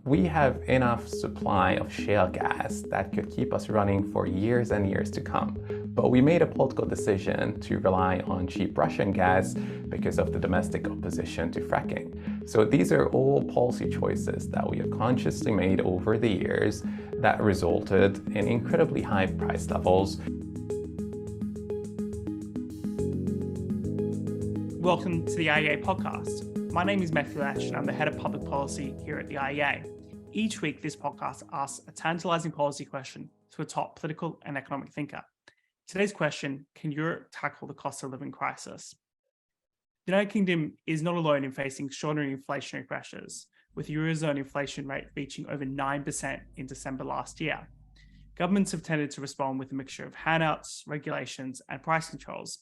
We have enough supply of shale gas that could keep us running for years and years to come. But we made a political decision to rely on cheap Russian gas because of the domestic opposition to fracking. So these are all policy choices that we have consciously made over the years that resulted in incredibly high price levels. Welcome to the IEA podcast. My name is Lesh and I'm the head of public policy here at the IEA. Each week, this podcast asks a tantalizing policy question to a top political and economic thinker. Today's question: can Europe tackle the cost of living crisis? The United Kingdom is not alone in facing extraordinary inflationary pressures, with the Eurozone inflation rate reaching over 9% in December last year. Governments have tended to respond with a mixture of handouts, regulations, and price controls.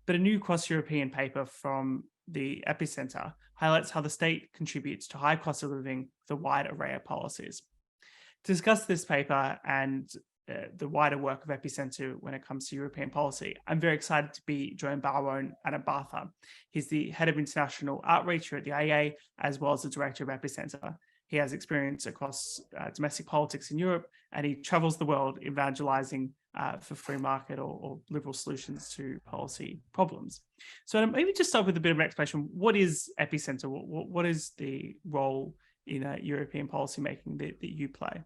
But a new cross-European paper from the EPICENTER highlights how the state contributes to high cost of living with a wide array of policies. To discuss this paper and the wider work of EPICENTER when it comes to European policy, I'm very excited to be joined by our own Adam Bartha. He's the head of international outreach here at the IEA, as well as the director of EPICENTER. He has experience across domestic politics in Europe, and he travels the world evangelizing for free market or liberal solutions to policy problems. So maybe just start with a bit of an explanation. What is EPICENTER? What is the role in European policymaking that you play?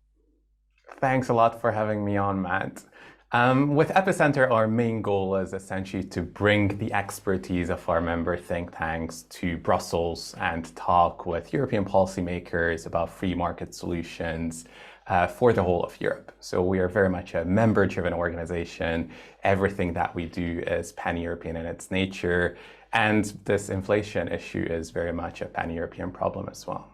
Thanks a lot for having me on, Matt. With EPICENTER, our main goal is essentially to bring the expertise of our member think tanks to Brussels and talk with European policymakers about free market solutions for the whole of Europe. So we are very much a member-driven organization. Everything that we do is pan-European in its nature. And this inflation issue is very much a pan-European problem as well.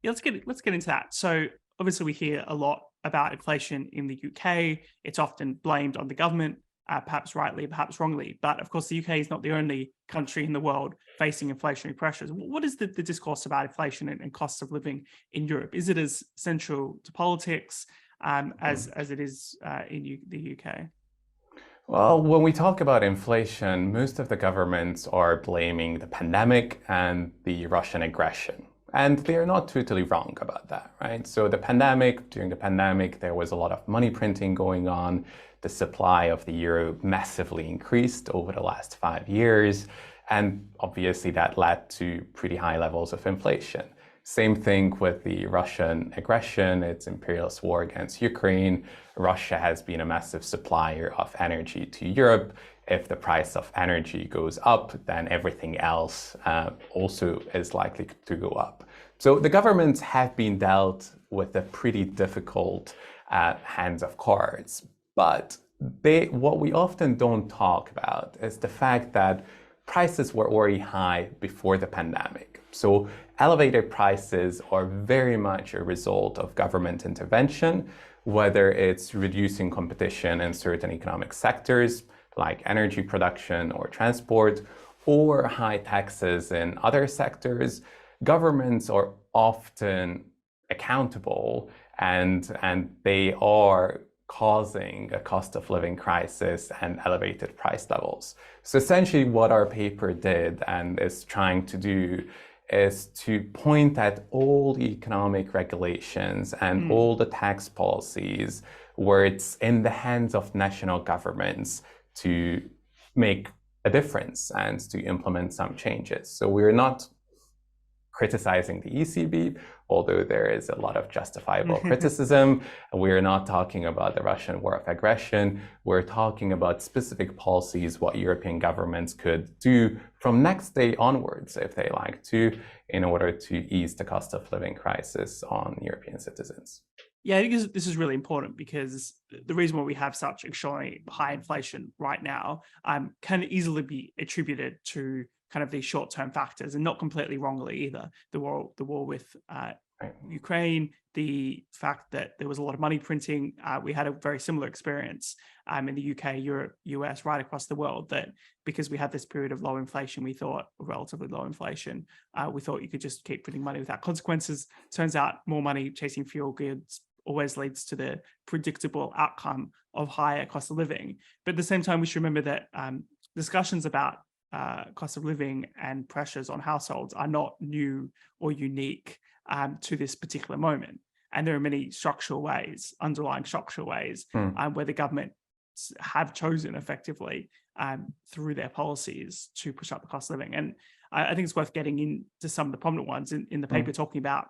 Yeah, let's get into that. So obviously we hear a lot about inflation in the UK. It's often blamed on the government, perhaps rightly, perhaps wrongly. But of course, the UK is not the only country in the world facing inflationary pressures. What is the discourse about inflation and costs of living in Europe? Is it as central to politics as it is in the UK? Well, when we talk about inflation, most of the governments are blaming the pandemic and the Russian aggression. And they're not totally wrong about that, right? So during the pandemic, there was a lot of money printing going on. The supply of the euro massively increased over the last 5 years. And obviously that led to pretty high levels of inflation. Same thing with the Russian aggression, its imperialist war against Ukraine. Russia has been a massive supplier of energy to Europe. If the price of energy goes up, then everything else also is likely to go up. So the governments have been dealt with a pretty difficult hands of cards. But what we often don't talk about is the fact that prices were already high before the pandemic. So elevated prices are very much a result of government intervention, whether it's reducing competition in certain economic sectors, like energy production or transport, or high taxes in other sectors. Governments are often accountable and they are causing a cost of living crisis and elevated price levels. So essentially what our paper did and is trying to do is to point at all the economic regulations and all the tax policies where it's in the hands of national governments to make a difference and to implement some changes. So we're not criticizing the ECB, although there is a lot of justifiable criticism. We're not talking about the Russian war of aggression. We're talking about specific policies, what European governments could do from next day onwards, if they like to, in order to ease the cost of living crisis on European citizens. Yeah, I think this is really important because the reason why we have such extraordinarily high inflation right now can easily be attributed to kind of these short-term factors, and not completely wrongly either. The war with Ukraine, the fact that there was a lot of money printing. We had a very similar experience in the UK, Europe, US, right across the world, that because we had this period of low inflation, relatively low inflation, we thought you could just keep printing money without consequences. Turns out more money chasing fuel goods always leads to the predictable outcome of higher cost of living. But at the same time, we should remember that discussions about cost of living and pressures on households are not new or unique to this particular moment. And there are many structural ways, underlying structural ways, where the government have chosen effectively through their policies to push up the cost of living. And I think it's worth getting into some of the prominent ones in the paper, talking about.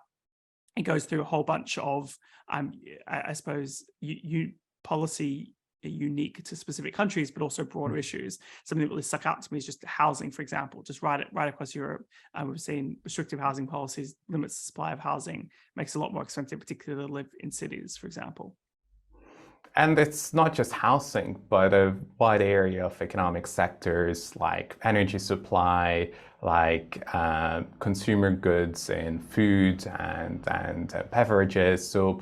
It goes through a whole bunch of, I suppose, policy unique to specific countries, but also broader issues. Something that really stuck out to me is just housing, for example. Just right across Europe, we've seen restrictive housing policies limits the supply of housing, makes it a lot more expensive, particularly to live in cities, for example. And it's not just housing, but a wide area of economic sectors like energy supply, like consumer goods and food and beverages. So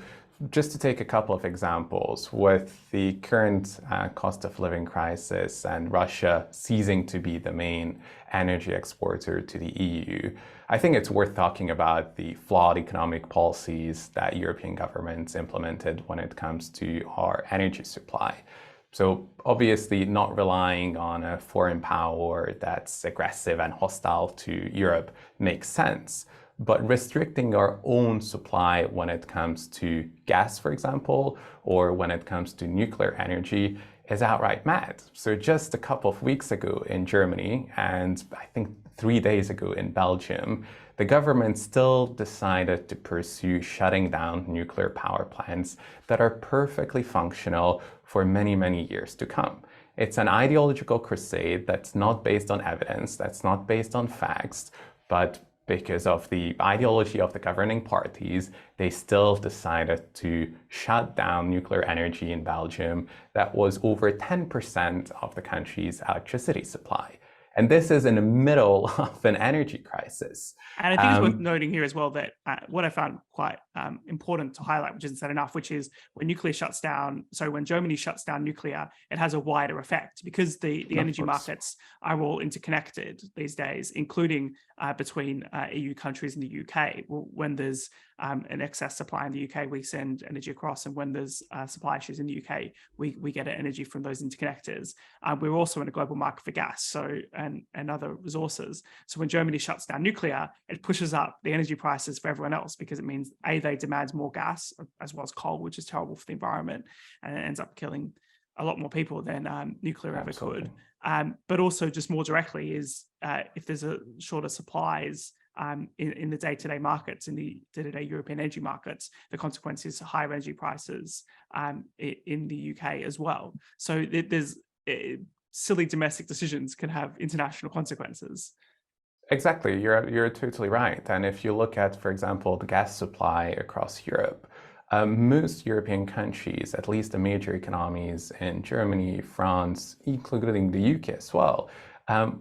just to take a couple of examples, with the current cost of living crisis and Russia ceasing to be the main energy exporter to the EU, I think it's worth talking about the flawed economic policies that European governments implemented when it comes to our energy supply. So obviously not relying on a foreign power that's aggressive and hostile to Europe makes sense. But restricting our own supply when it comes to gas, for example, or when it comes to nuclear energy is outright mad. So just a couple of weeks ago in Germany, and I think 3 days ago in Belgium, the government still decided to pursue shutting down nuclear power plants that are perfectly functional for many, many years to come. It's an ideological crusade that's not based on evidence, that's not based on facts, but because of the ideology of the governing parties, they still decided to shut down nuclear energy in Belgium that was over 10% of the country's electricity supply. And this is in the middle of an energy crisis. And I think it's worth noting here as well that what I found quite important to highlight, which isn't said enough, which is when when Germany shuts down nuclear, it has a wider effect because the energy markets are all interconnected these days, including between EU countries and the UK. When there's an excess supply in the UK, we send energy across, and when there's supply issues in the UK, we get energy from those interconnectors. We're also in a global market for gas, and other resources. So when Germany shuts down nuclear, it pushes up the energy prices for everyone else, because it means they demand more gas as well as coal, which is terrible for the environment, and it ends up killing a lot more people than nuclear ever could. But also, just more directly, is if there's a shorter supplies in the day-to-day markets, in the day-to-day European energy markets, the consequence is higher energy prices in the UK as well. So there's silly domestic decisions can have international consequences. Exactly, you're totally right. And if you look at, for example, the gas supply across Europe, most European countries, at least the major economies in Germany, France, including the UK as well,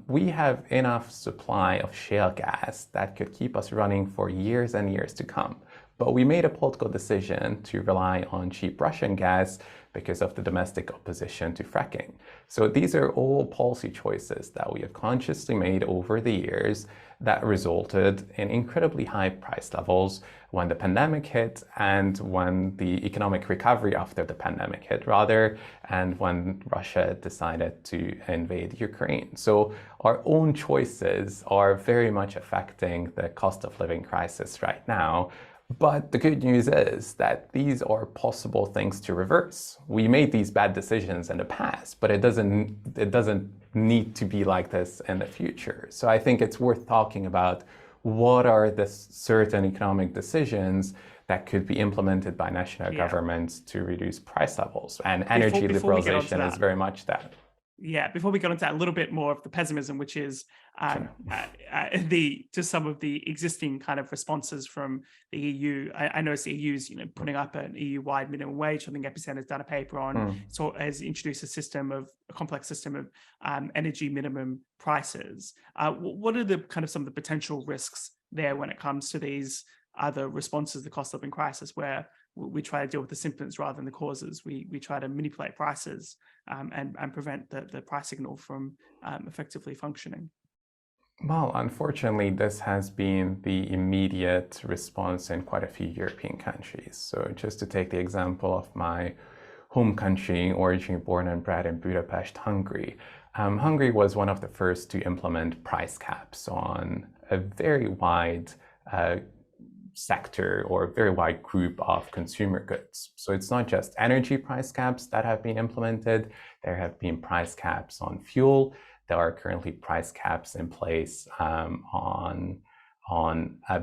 we have enough supply of shale gas that could keep us running for years and years to come. But we made a political decision to rely on cheap Russian gas because of the domestic opposition to fracking. So these are all policy choices that we have consciously made over the years that resulted in incredibly high price levels when the pandemic hit, and when the economic recovery after the pandemic hit, rather, and when Russia decided to invade Ukraine. So our own choices are very much affecting the cost of living crisis right now. But the good news is that these are possible things to reverse. We made these bad decisions in the past, but it doesn't need to be like this in the future. So I think it's worth talking about what are the certain economic decisions that could be implemented by national governments to reduce price levels. And energy liberalization is very much that. Yeah, before we get into that, a little bit more of the pessimism, which is just some of the existing kind of responses from the EU. I noticed the EU's putting up an EU-wide minimum wage. I think EPICENTER has done a paper on, so has introduced a complex system of energy minimum prices. What are the kind of some of the potential risks there when it comes to these other responses to the cost of living crisis, where we try to deal with the symptoms rather than the causes? We try to manipulate prices and prevent the price signal from effectively functioning. Well, unfortunately, this has been the immediate response in quite a few European countries. So just to take the example of my home country, originally born and bred in Budapest, Hungary. Hungary was one of the first to implement price caps on a very wide sector or a very wide group of consumer goods. So it's not just energy price caps that have been implemented. There have been price caps on fuel. There are currently price caps in place on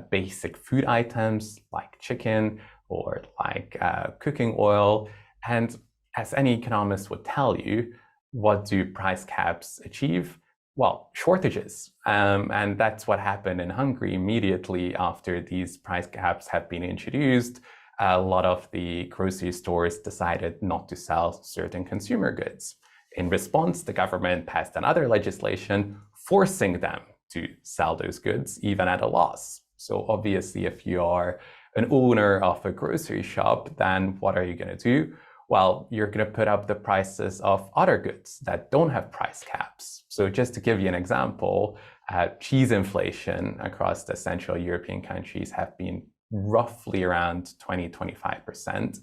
basic food items like chicken or like cooking oil. And as any economist would tell you, what do price caps achieve? Well, shortages. And that's what happened in Hungary immediately after these price caps have been introduced. A lot of the grocery stores decided not to sell certain consumer goods. In response, the government passed another legislation forcing them to sell those goods, even at a loss. So obviously, if you are an owner of a grocery shop, then what are you going to do? Well, you're going to put up the prices of other goods that don't have price caps. So just to give you an example, cheese inflation across the Central European countries have been roughly around 20-25%.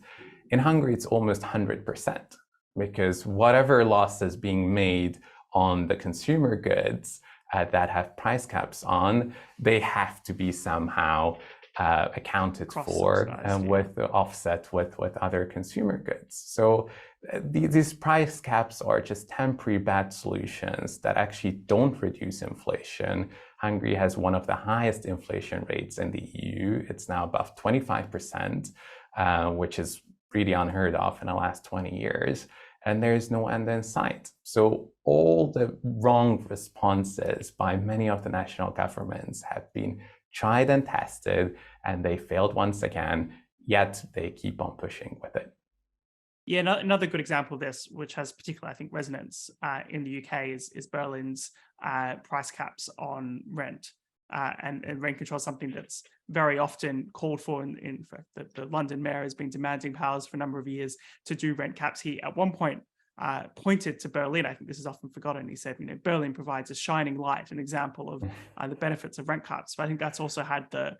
In Hungary, it's almost 100%, because whatever loss is being made on the consumer goods that have price caps on, they have to be somehow accounted for with the offset with other consumer goods. So these price caps are just temporary bad solutions that actually don't reduce inflation. Hungary has one of the highest inflation rates in the EU. It's now above 25%, which is really unheard of in the last 20 years. And there's no end in sight. So all the wrong responses by many of the national governments have been tried and tested, and they failed once again, yet they keep on pushing with it. Yeah, another good example of this, which has particular, I think, resonance in the UK is Berlin's price caps on rent. And rent control is something that's very often called for. In fact, the London mayor has been demanding powers for a number of years to do rent caps. He, at one point, pointed to Berlin. I think this is often forgotten. He said, Berlin provides a shining light, an example of the benefits of rent caps. But I think that's also had the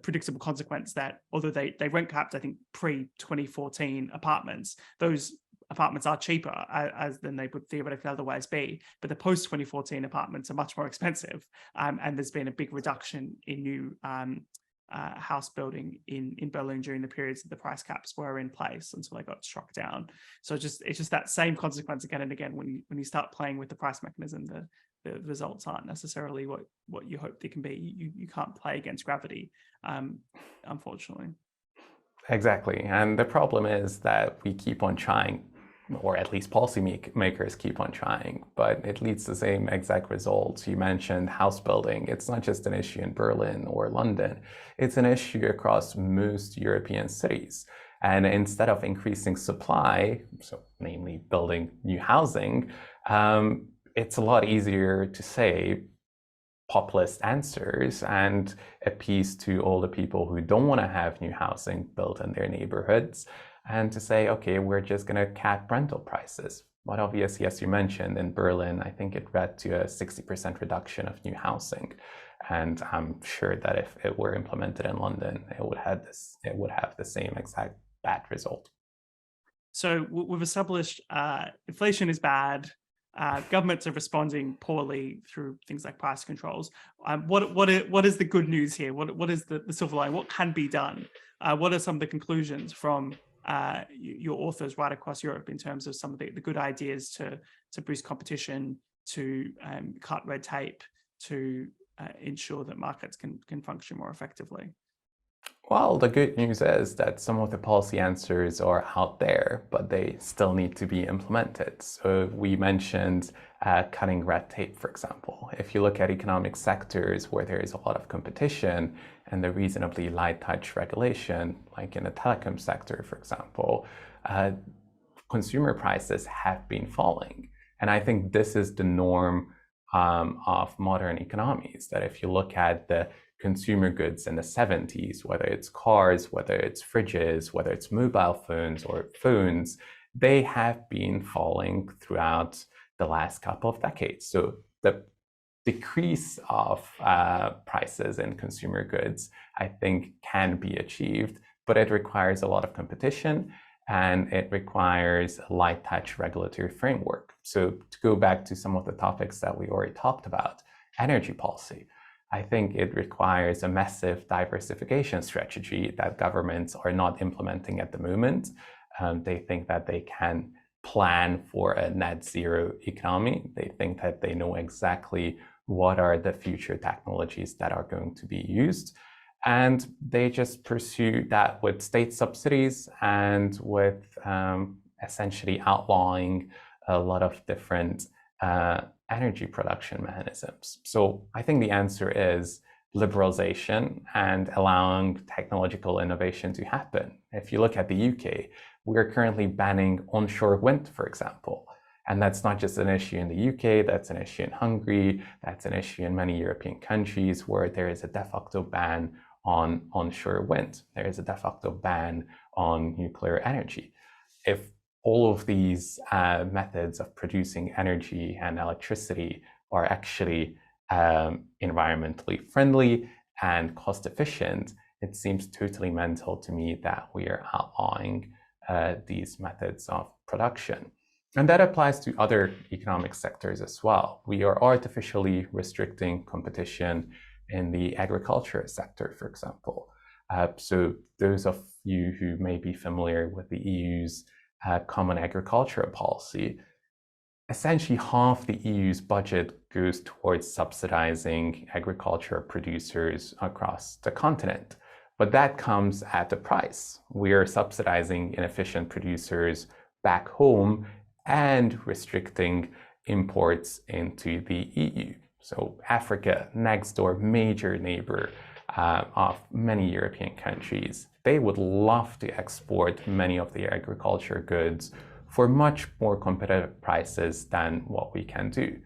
predictable consequence that although they rent capped, I think, pre-2014 apartments, those apartments are cheaper as than they would theoretically otherwise be. But the post-2014 apartments are much more expensive. And there's been a big reduction in new house building in Berlin during the periods that the price caps were in place until they got struck down. So it's just that same consequence again and again. When you start playing with the price mechanism, the results aren't necessarily what you hope they can be. You can't play against gravity, unfortunately. Exactly. And the problem is that we keep on trying, or at least policymakers keep on trying, but it leads to the same exact results. You mentioned house building. It's not just an issue in Berlin or London. It's an issue across most European cities. And instead of increasing supply, so namely building new housing, it's a lot easier to say populist answers and appease to all the people who don't want to have new housing built in their neighborhoods, and to say, okay, we're just going to cap rental prices. But obviously, as you mentioned, in Berlin, I think it led to a 60% reduction of new housing. And I'm sure that if it were implemented in London, it would have the same exact bad result. So we've established inflation is bad. Governments are responding poorly through things like price controls. What is the good news here? What is the silver lining? What can be done? What are some of the conclusions from your authors right across Europe in terms of some of the good ideas to boost competition, to cut red tape, to ensure that markets can function more effectively? Well, the good news is that some of the policy answers are out there, but they still need to be implemented. So we mentioned cutting red tape, for example. If you look at economic sectors where there is a lot of competition and the reasonably light touch regulation, like in the telecom sector, for example, consumer prices have been falling. And I think this is the norm of modern economies, that if you look at the consumer goods in the 70s, whether it's cars, whether it's fridges, whether it's mobile phones or phones, they have been falling throughout the last couple of decades. So the decrease of prices in consumer goods, I think, can be achieved, but it requires a lot of competition and it requires a light touch regulatory framework. So to go back to some of the topics that we already talked about, energy policy. I think it requires a massive diversification strategy that governments are not implementing at the moment. They think that they can plan for a net zero economy. They think that they know exactly what are the future technologies that are going to be used. And they just pursue that with state subsidies and with essentially outlawing a lot of different energy production mechanisms. So I think the answer is liberalization and allowing technological innovation to happen. If you look at the UK, we are currently banning onshore wind, for example. And that's not just an issue in the UK, that's an issue in Hungary, that's an issue in many European countries where there is a de facto ban on onshore wind. There is a de facto ban on nuclear energy. If all of these methods of producing energy and electricity are actually environmentally friendly and cost efficient, it seems totally mental to me that we are outlawing these methods of production. And that applies to other economic sectors as well. We are artificially restricting competition in the agriculture sector, for example. So those of you who may be familiar with the EU's Common Agricultural Policy, essentially half the EU's budget goes towards subsidizing agriculture producers across the continent. But that comes at a price. We are subsidizing inefficient producers back home and restricting imports into the EU. So Africa, next door, major neighbor of many European countries, they would love to export many of their agriculture goods for much more competitive prices than what we can do.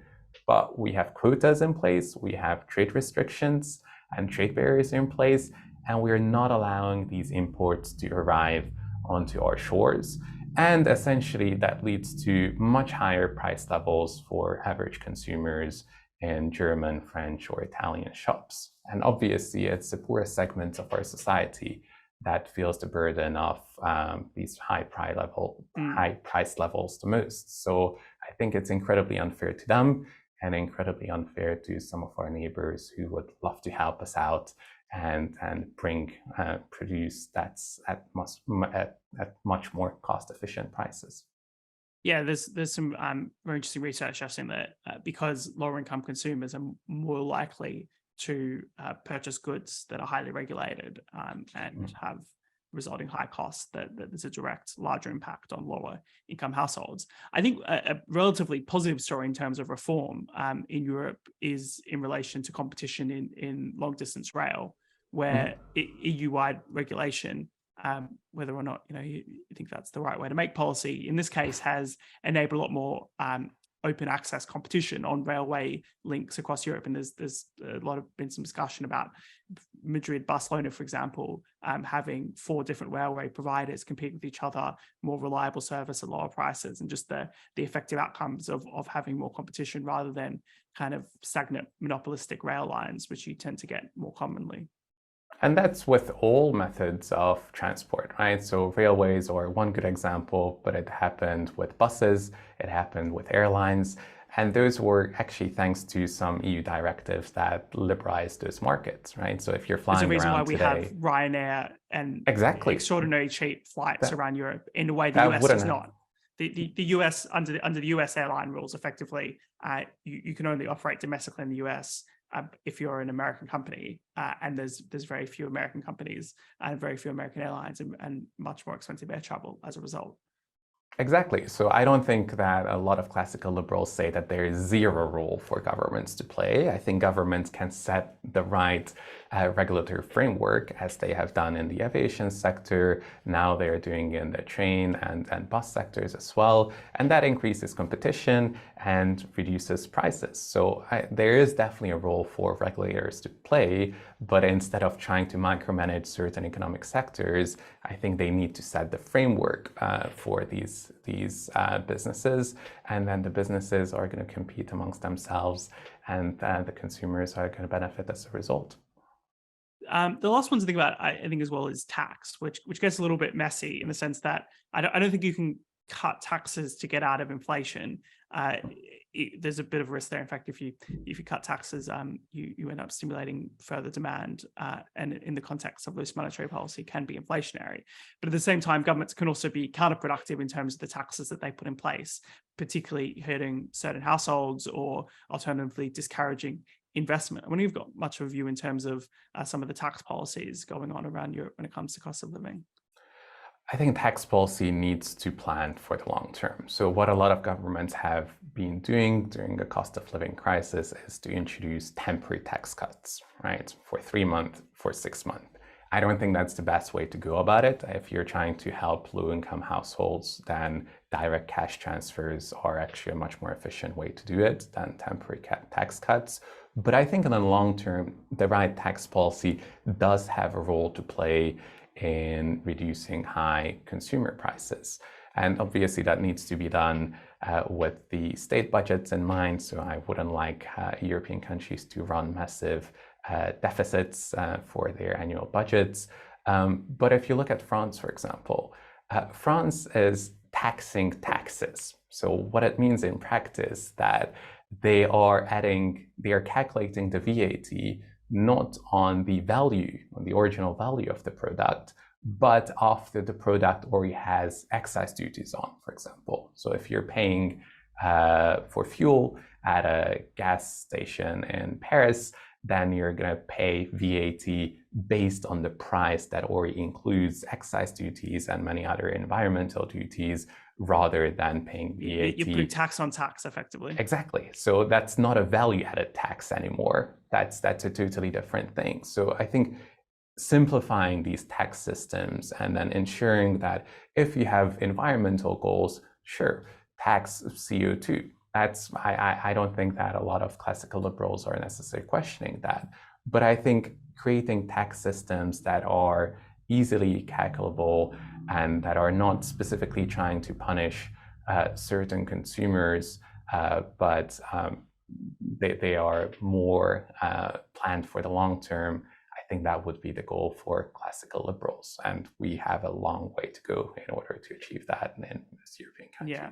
But we have quotas in place, we have trade restrictions and trade barriers in place, and we're not allowing these imports to arrive onto our shores. And essentially that leads to much higher price levels for average consumers in German, French, or Italian shops. And obviously it's the poorest segments of our society that feels the burden of these high price levels the most. So I think it's incredibly unfair to them and incredibly unfair to some of our neighbors who would love to help us out and bring produce that's at much more cost-efficient prices. Yeah, there's some very interesting research I've seen that because lower-income consumers are more likely to purchase goods that are highly regulated and have resulting high costs, that there's a direct larger impact on lower income households. I think a relatively positive story in terms of reform in Europe is in relation to competition in long distance rail, where EU-wide regulation, whether or not you think that's the right way to make policy, in this case has enabled a lot more open access competition on railway links across Europe. And there's been some discussion about Madrid, Barcelona, for example, having 4 different railway providers compete with each other, more reliable service at lower prices, and just the effective outcomes of having more competition rather than kind of stagnant monopolistic rail lines, which you tend to get more commonly. And that's with all methods of transport, right? So railways are one good example, but it happened with buses, it happened with airlines, and those were actually thanks to some EU directives that liberalized those markets, right? So if you're flying There's a reason around why we today, have Ryanair and exactly extraordinarily cheap flights around Europe in a way the US does not. The US, under the US airline rules, effectively, you can only operate domestically in the US if you're an American company, and there's very few American companies and very few American airlines and much more expensive air travel as a result. Exactly. So I don't think that a lot of classical liberals say that there is zero role for governments to play. I think governments can set the right regulatory framework, as they have done in the aviation sector. Now they are doing in the train and bus sectors as well. And that increases competition and reduces prices. So there is definitely a role for regulators to play, but instead of trying to micromanage certain economic sectors, I think they need to set the framework for these businesses, and then the businesses are going to compete amongst themselves, and the consumers are going to benefit as a result. The last one to think about, I think, as well, is tax, which gets a little bit messy in the sense that I don't think you can cut taxes to get out of inflation, there's a bit of a risk there. In fact, if you cut taxes, you end up stimulating further demand, and in the context of loose monetary policy can be inflationary. But at the same time, governments can also be counterproductive in terms of the taxes that they put in place, particularly hurting certain households or alternatively discouraging investment. I wonder if you've got much of a view in terms of some of the tax policies going on around Europe when it comes to cost of living. I think tax policy needs to plan for the long term. So what a lot of governments have been doing during the cost of living crisis is to introduce temporary tax cuts, right? For 3 months, for 6 months. I don't think that's the best way to go about it. If you're trying to help low-income households, then direct cash transfers are actually a much more efficient way to do it than temporary tax cuts. But I think in the long term, the right tax policy does have a role to play in reducing high consumer prices. And obviously that needs to be done with the state budgets in mind. So I wouldn't like European countries to run massive deficits for their annual budgets. But if you look at France, for example, France is taxing taxes. So what it means in practice that they are calculating the VAT not on the value, on the original value of the product, but after the product already has excise duties on, for example. So if you're paying for fuel at a gas station in Paris, then you're going to pay VAT based on the price that already includes excise duties and many other environmental duties, rather than paying VAT. You're putting tax on tax, effectively. Exactly. So that's not a value-added tax anymore. That's a totally different thing. So I think simplifying these tax systems and then ensuring that if you have environmental goals, sure, tax CO2. I don't think that a lot of classical liberals are necessarily questioning that. But I think creating tax systems that are easily calculable and that are not specifically trying to punish certain consumers, but they are more planned for the long term, I think that would be the goal for classical liberals. And we have a long way to go in order to achieve that in most European countries. Yeah.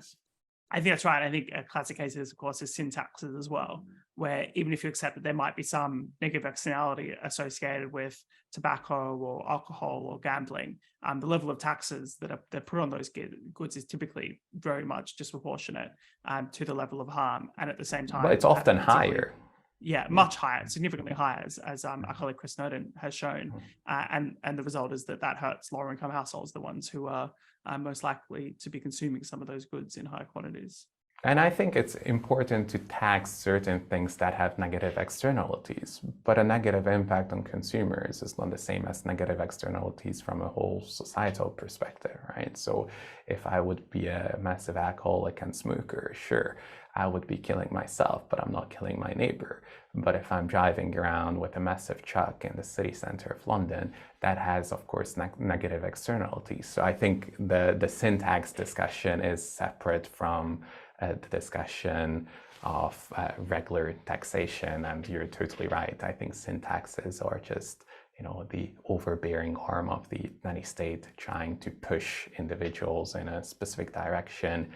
I think that's right. I think a classic case is, of course, is sin taxes as well, where even if you accept that there might be some negative externality associated with tobacco or alcohol or gambling, the level of taxes that are put on those goods is typically very much disproportionate to the level of harm. And at the same time, but it's often higher. Yeah, much higher, significantly higher, as our colleague Chris Snowden has shown. And the result is that hurts lower income households, the ones who are most likely to be consuming some of those goods in high quantities. And I think it's important to tax certain things that have negative externalities, but a negative impact on consumers is not the same as negative externalities from a whole societal perspective, right? So if I would be a massive alcoholic and smoker, sure, I would be killing myself, but I'm not killing my neighbor. But if I'm driving around with a massive truck in the city center of London, that has, of course, negative externalities. So I think the sin tax discussion is separate from the discussion of regular taxation. And you're totally right. I think sin taxes are just, the overbearing arm of the nanny state trying to push individuals in a specific direction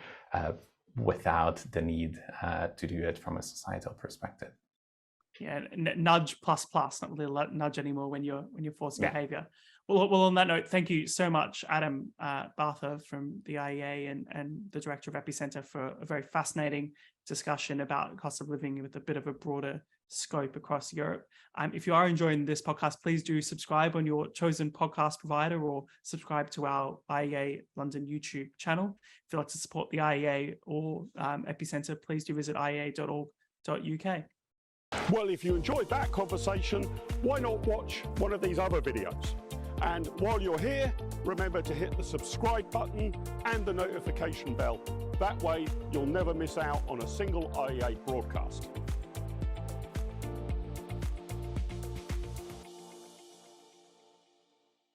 without the need to do it from a societal perspective. Yeah, nudge plus, not really nudge anymore when you're forcing behavior. Well, on that note, thank you so much, Adam Bartha from the IEA and the Director of EPICENTER, for a very fascinating discussion about cost of living with a bit of a broader scope across Europe. If you are enjoying this podcast, please do subscribe on your chosen podcast provider or subscribe to our IEA London YouTube channel. If you'd like to support the IEA or EPICENTER, please do visit iea.org.uk. Well, if you enjoyed that conversation, why not watch one of these other videos? And while you're here, remember to hit the subscribe button and the notification bell. That way, you'll never miss out on a single IEA broadcast.